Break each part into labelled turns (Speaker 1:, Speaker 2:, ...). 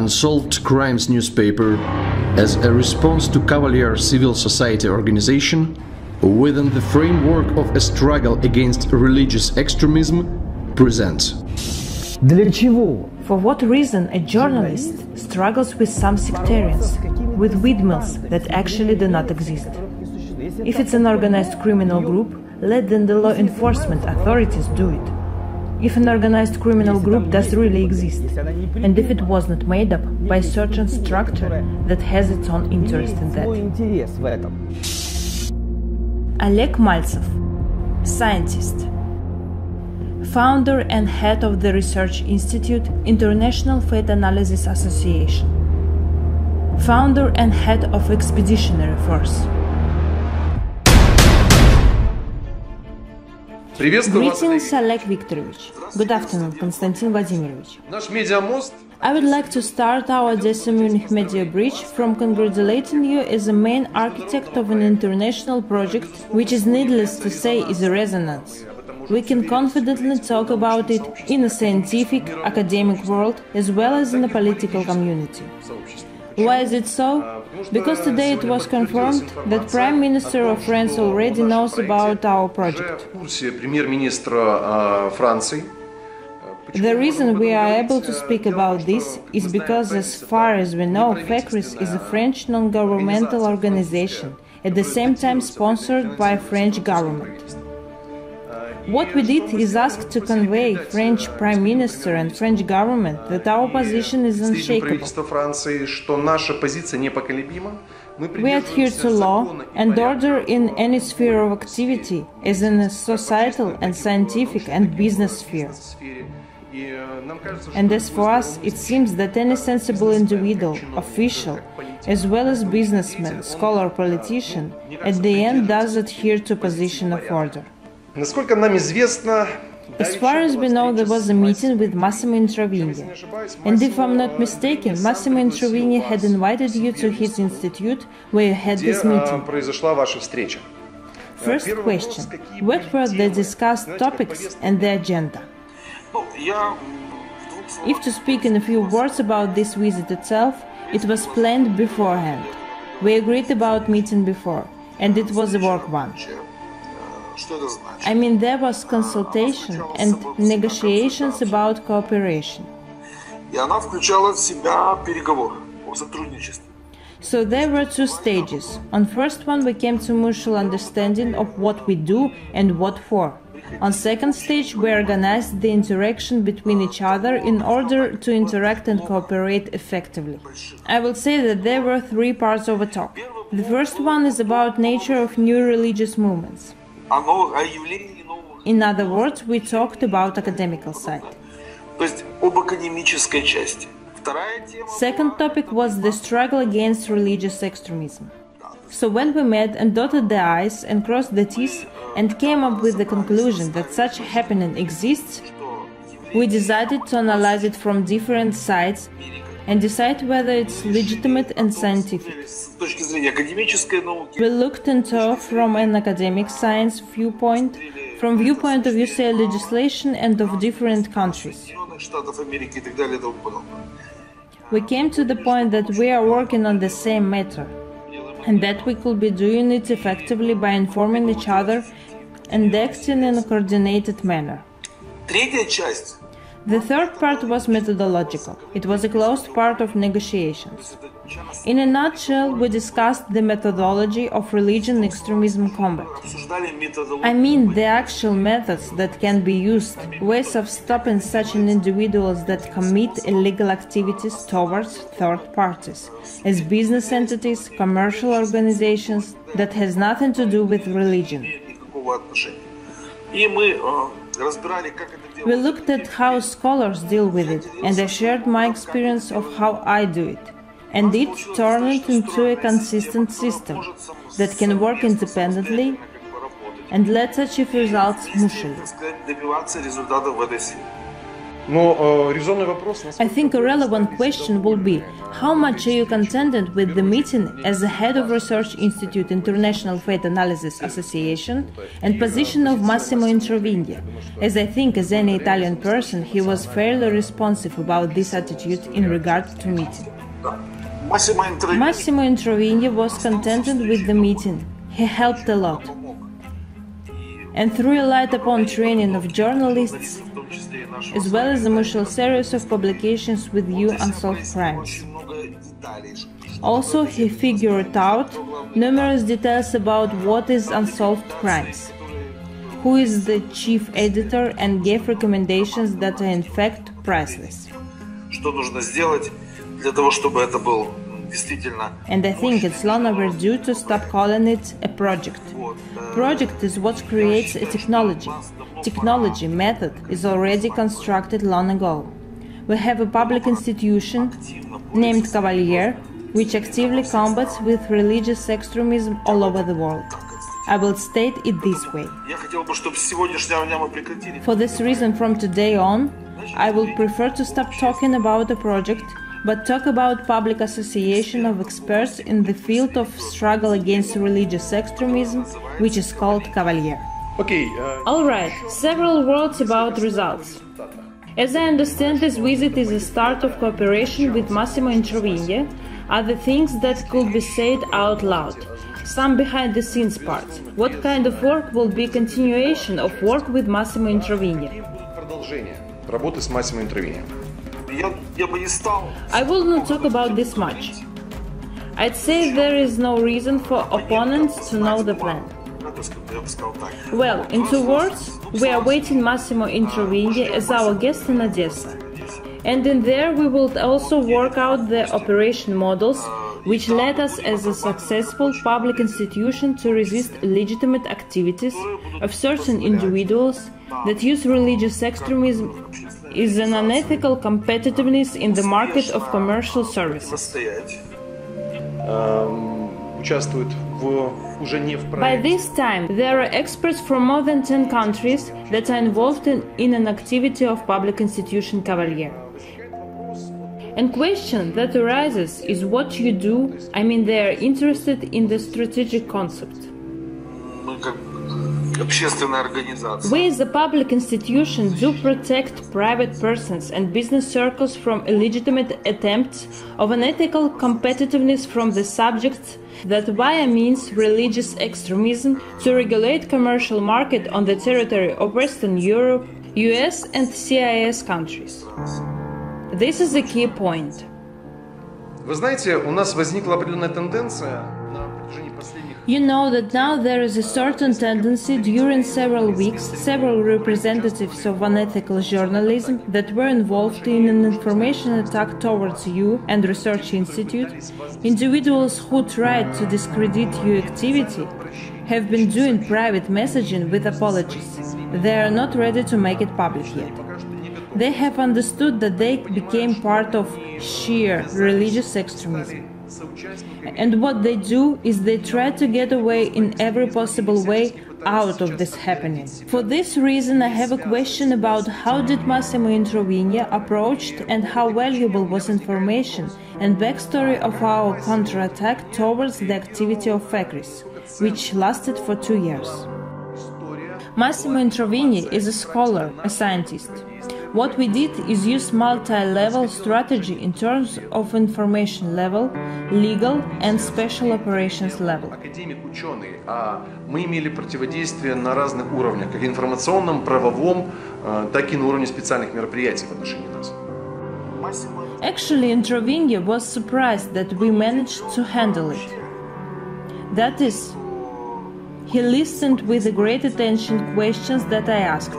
Speaker 1: Unsolved Crimes newspaper, as a response to Cavalier civil society organization, within the framework of a struggle against religious extremism, presents.
Speaker 2: Для чего?
Speaker 3: For what reason a journalist struggles with some sectarians, with windmills that actually do not exist? If it's an organized criminal group, let then the law enforcement authorities do it. If an organized criminal group does really exist, and if it was not made up by a certain structure that has its own interest in that. Oleg Maltsev, scientist, founder and head of the research institute International Fate-Analysis Association, founder and head of Expeditionary Force. Greetings, Oleg Viktorovich. Good afternoon, Konstantin Vladimirovich. I would like to start our Munich Media Bridge from congratulating you as the main architect of an international project, which is needless to say is a resonance. We can confidently talk about it in a scientific, academic world as well as in the political community. Why is it so? Because today it was confirmed that Prime Minister of France already knows about our project. The reason we are able to speak about this is because, as far as we know, FECRIS is a French non-governmental organization, at the same time sponsored by French government. What we did is ask to convey French Prime Minister and French government that our position is unshakable. We adhere to law and order in any sphere of activity, as in a societal and scientific and business sphere. And as for us, it seems that any sensible individual, official, as well as businessman, scholar, politician, at the end does adhere to position of order. As far as we know, there was a meeting with Massimo Introvigny, and if I'm not mistaken, Massimo Introvigny had invited you to his institute where you had this meeting. First question, what were the discussed topics and the agenda? If to speak in a few words about this visit itself, it was planned beforehand. We agreed about meeting before, and it was a work one. I mean, there was consultation and negotiations about cooperation. So there were two stages. On first one we came to mutual understanding of what we do and what for. On second stage we organized the interaction between each other in order to interact and cooperate effectively. I will say that there were three parts of a talk. The first one is about nature of new religious movements. In other words, we talked about academical side. Second topic was the struggle against religious extremism. So when we met and dotted the I's and crossed the T's and came up with the conclusion that such a happening exists, we decided to analyze it from different sides and decide whether it's legitimate and scientific. We looked into from an academic science viewpoint, from viewpoint of USA legislation and of different countries. We came to the point that we are working on the same matter, and that we could be doing it effectively by informing each other and acting in a coordinated manner. The third part was methodological. It was a closed part of negotiations. In a nutshell, we discussed the methodology of religion extremism combat. I mean the actual methods that can be used, ways of stopping such individuals that commit illegal activities towards third parties, as business entities, commercial organizations, that has nothing to do with religion. We looked at how scholars deal with it, and I shared my experience of how I do it. And it turned it into a consistent system that can work independently and let's achieve results mutually. I think a relevant question will be, how much are you contented with the meeting as the head of Research Institute International Fate-Analysis Association and position of Massimo Introviglia, as I think as any Italian person he was fairly responsive about this attitude in regard to meeting. Massimo Introviglia was contented with the meeting. He helped a lot. And threw a light upon training of journalists, as well as a mutual series of publications with new unsolved crimes. Also, he figured out numerous details about what is unsolved crimes, who is the chief editor, and gave recommendations that are in fact priceless. And I think it's long overdue to stop calling it a project. Project is what creates a technology. Technology method is already constructed long ago. We have a public institution named Cavalier, which actively combats with religious extremism all over the world. I will state it this way. For this reason, from today on, I will prefer to stop talking about a project, but talk about public association of experts in the field of struggle against religious extremism, which is called Cavalier. Alright, several words about results. As I understand, this visit is a start of cooperation with Massimo Introviglia, are the things that could be said out loud. Some behind-the-scenes parts. What kind of work will be continuation of work with Massimo Introviglia? I will not talk about this much. I'd say there is no reason for opponents to know the plan. Well, in 2 words, we are waiting Massimo Introviglia as our guest in Odessa. And in there we will also work out the operation models, which led us as a successful public institution to resist legitimate activities of certain individuals that use religious extremism is an unethical competitiveness in the market of commercial services. By this time, there are experts from more than 10 countries that are involved in an activity of public institution Cavalier. And question that arises is what you do. I mean, they are interested in the strategic concept. We as a public institution do protect private persons and business circles from illegitimate attempts of unethical competitiveness from the subjects that via means religious extremism to regulate commercial market on the territory of Western Europe, US and CIS countries. This is a key point. You know that now there is a certain tendency during several weeks, several representatives of unethical journalism that were involved in an information attack towards you and Research Institute, individuals who tried to discredit your activity, have been doing private messaging with apologies. They are not ready to make it public yet. They have understood that they became part of sheer religious extremism. And what they do is they try to get away in every possible way out of this happening. For this reason, I have a question about how did Massimo Introviglia approached and how valuable was information and backstory of our counterattack towards the activity of FACRIS, which lasted for 2 years. Massimo Introviglia is a scholar, a scientist. What we did is use multi-level strategy in terms of information level, legal and special operations level.
Speaker 4: Мы имели противодействие на разных уровнях, как информационном, правовом, так и на уровне специальных мероприятий в отношении нас.
Speaker 3: Actually, Introviglia was surprised that we managed to handle it. That is, he listened with great attention questions that I asked.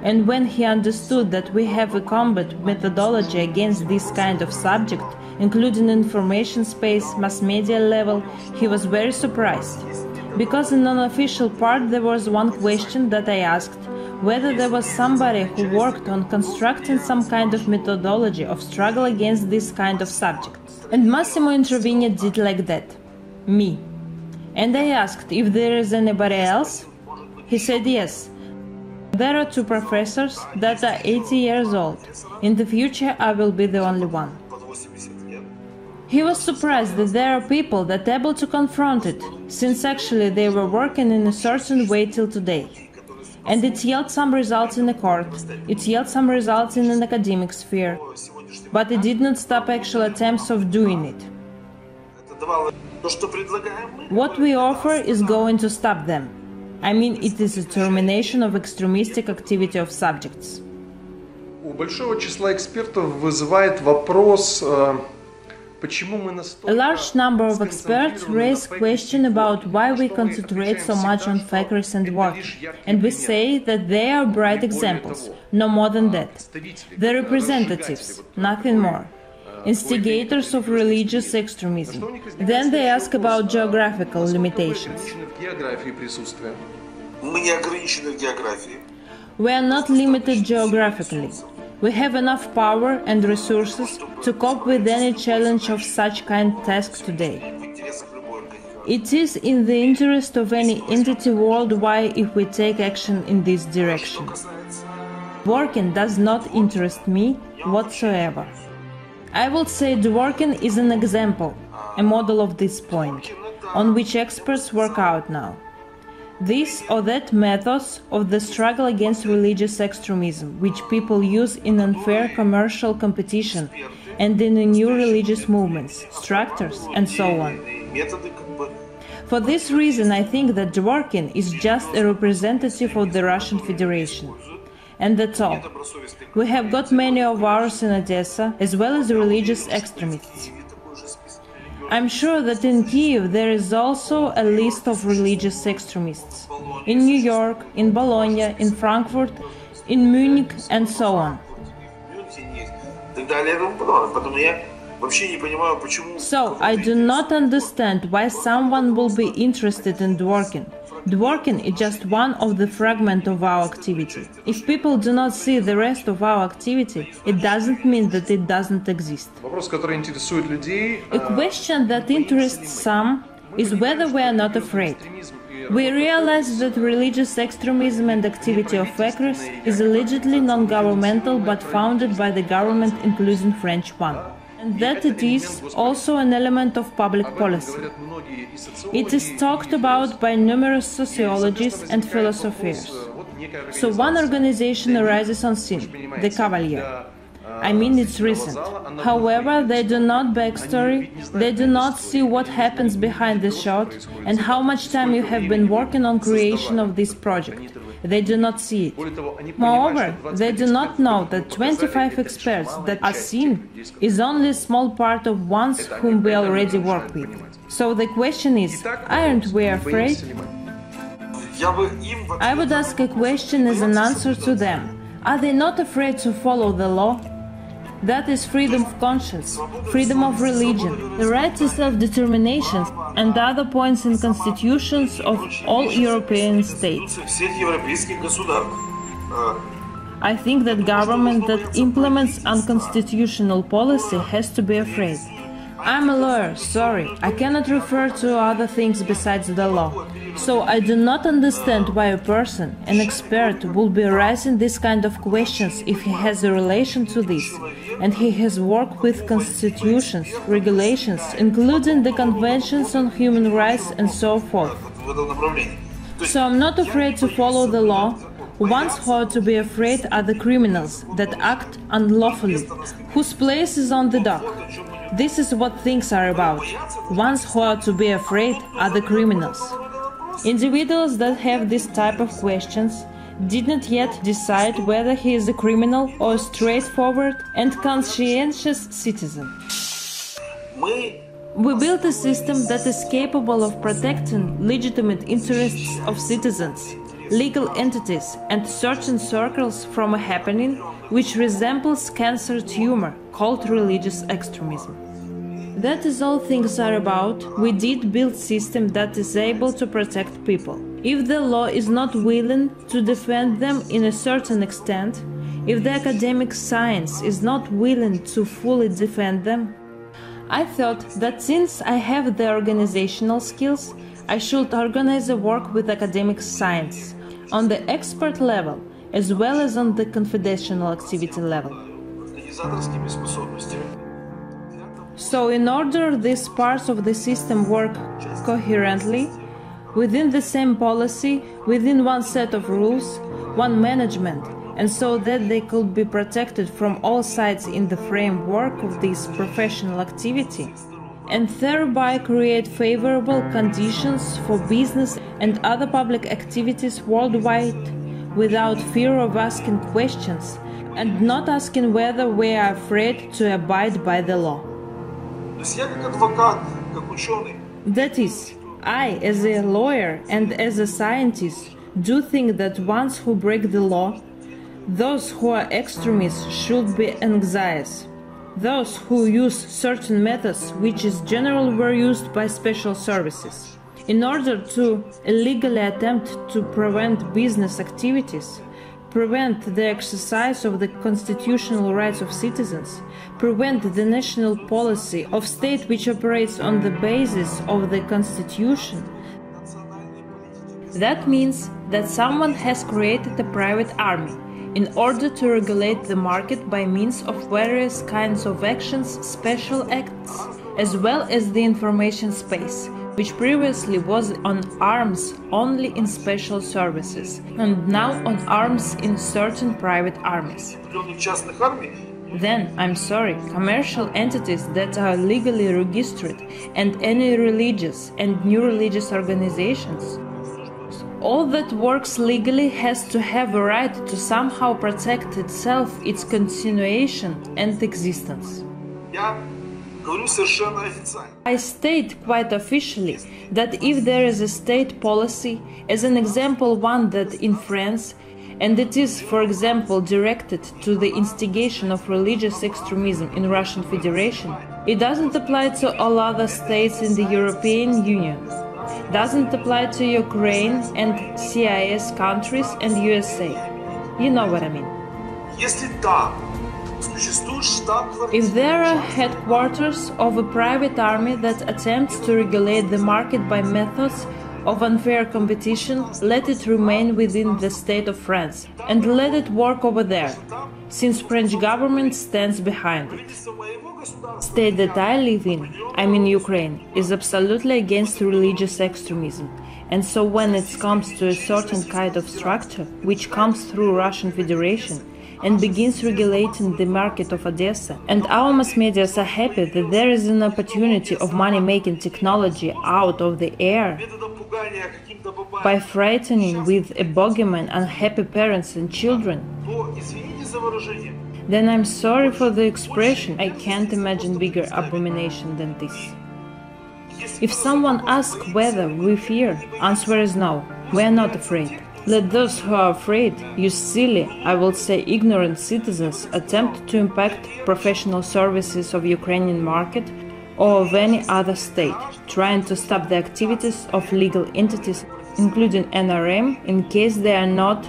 Speaker 3: And when he understood that we have a combat methodology against this kind of subject, including information space, mass media level, he was very surprised. Because in non-official part there was one question that I asked, whether there was somebody who worked on constructing some kind of methodology of struggle against this kind of subject. And Massimo Introviglia did like that. Me. And I asked if there is anybody else. He said yes. There are two professors that are 80 years old. In the future, I will be the only one. He was surprised that there are people that are able to confront it, since actually they were working in a certain way till today. And it yielded some results in the court, it yielded some results in an academic sphere, but it did not stop actual attempts of doing it. What we offer is going to stop them. I mean, it is a termination of extremistic activity of subjects.
Speaker 4: У большого числа экспертов вызывает вопрос,
Speaker 3: A large number of experts raise question about why we concentrate so much on fakers and Dworkin, and we say that they are bright examples, no more than that. The representatives, nothing more. Instigators of religious extremism. Then they ask about geographical limitations. We are not limited geographically. We have enough power and resources to cope with any challenge of such kind task today. It is in the interest of any entity worldwide if we take action in this direction. Dworkin does not interest me whatsoever. I will say Dworkin is an example, a model of this point, on which experts work out now. This or that methods of the struggle against religious extremism, which people use in unfair commercial competition and in the new religious movements, structures, and so on. For this reason, I think that Dworkin is just a representative of the Russian Federation. And that's all. We have got many of ours in Odessa, as well as religious extremists. I'm sure that in Kiev there is also a list of religious extremists. In New York, in Bologna, in Frankfurt, in Munich, and so on. So, I do not understand why someone will be interested in Dworkin. Dworkin is just one of the fragments of our activity. If people do not see the rest of our activity, it doesn't mean that it doesn't exist. A question that interests some is whether we are not afraid. We realize that religious extremism and activity of fakers is allegedly non-governmental but founded by the government, including French one. And that it is also an element of public policy. It is talked about by numerous sociologists and philosophers. So one organization arises on scene, the Cavalier. I mean, it's recent. However, they do not backstory, they do not see what happens behind the shot and how much time you have been working on creation of this project. They do not see it. Moreover, they do not know that 25 experts that are seen is only a small part of ones whom we already work with. So the question is, aren't we afraid? I would ask a question as an answer to them. Are they not afraid to follow the law? That is freedom of conscience, freedom of religion, the right to self-determination and other points in constitutions of all European states. I think that government that implements unconstitutional policy has to be afraid. I'm a lawyer, sorry, I cannot refer to other things besides the law. So I do not understand why a person, an expert, will be raising this kind of questions if he has a relation to this, and he has worked with constitutions, regulations, including the conventions on human rights and so forth. So I'm not afraid to follow the law. Ones who are to be afraid are the criminals that act unlawfully, whose place is on the dock. This is what things are about. Ones who are to be afraid are the criminals. Individuals that have this type of questions did not yet decide whether he is a criminal or a straightforward and conscientious citizen. We built a system that is capable of protecting legitimate interests of citizens, legal entities and certain circles from a happening which resembles cancer tumor called religious extremism. That is all things are about. We did build a system that is able to protect people. If the law is not willing to defend them in a certain extent, if the academic science is not willing to fully defend them, I thought that since I have the organizational skills, I should organize a work with academic science on the expert level, as well as on the confidential activity level. So in order these parts of the system work coherently, within the same policy, within one set of rules, one management, and so that they could be protected from all sides in the framework of this professional activity, and thereby create favorable conditions for business and other public activities worldwide without fear of asking questions and not asking whether we are afraid to abide by the law. That is, I, as a lawyer and as a scientist, do think that ones who break the law, those who are extremists, should be anxious. Those who use certain methods which is generally were used by special services in order to illegally attempt to prevent business activities, prevent the exercise of the constitutional rights of citizens, prevent the national policy of state which operates on the basis of the constitution. That means that someone has created a private army in order to regulate the market by means of various kinds of actions, special acts, as well as the information space, which previously was on arms only in special services, and now on arms in certain private armies. Then, I'm sorry, commercial entities that are legally registered and any religious and new religious organizations, all that works legally has to have a right to somehow protect itself, its continuation and existence. I state quite officially that if there is a state policy, as an example one that in France, and it is, for example, directed to the instigation of religious extremism in Russian Federation, it doesn't apply to all other states in the European Union, doesn't apply to Ukraine and CIS countries and USA. You know what I mean. If there are headquarters of a private army that attempts to regulate the market by methods of unfair competition, let it remain within the state of France and let it work over there, since French government stands behind it. State that I live in, I mean Ukraine, is absolutely against religious extremism, and so when it comes to a certain kind of structure which comes through Russian Federation and begins regulating the market of Odessa, and our mass media are happy that there is an opportunity of money-making technology out of the air by frightening with a bogeyman unhappy parents and children, then I'm sorry for the expression, I can't imagine bigger abomination than this. If someone asks whether we fear, answer is no, we are not afraid. Let those who are afraid, you silly, I will say ignorant citizens, attempt to impact professional services of Ukrainian market or of any other state, trying to stop the activities of legal entities, including NRM, in case they are not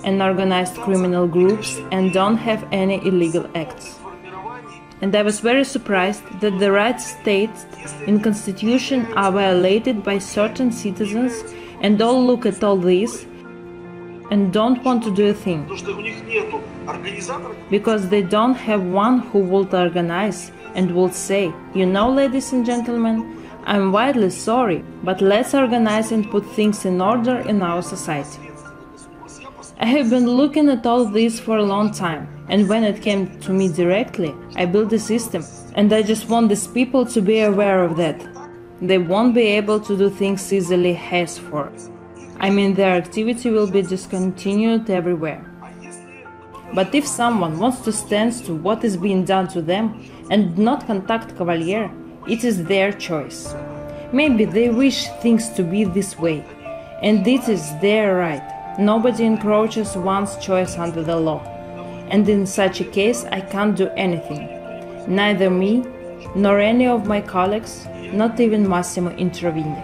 Speaker 3: an organized criminal groups and don't have any illegal acts. And I was very surprised that the rights stated in Constitution are violated by certain citizens and all look at all this and don't want to do a thing, because they don't have one who would organize and would say, you know, ladies and gentlemen, I'm widely sorry, but let's organize and put things in order in our society. I have been looking at all this for a long time, and when it came to me directly, I built a system, and I just want these people to be aware of that. They won't be able to do things easily henceforth. I mean, their activity will be discontinued everywhere. But if someone wants to stand to what is being done to them and not contact Cavalier, it is their choice. Maybe they wish things to be this way, and it is their right. Nobody encroaches one's choice under the law, and in such a case I can't do anything. Neither me, nor any of my colleagues, not even Massimo intervene.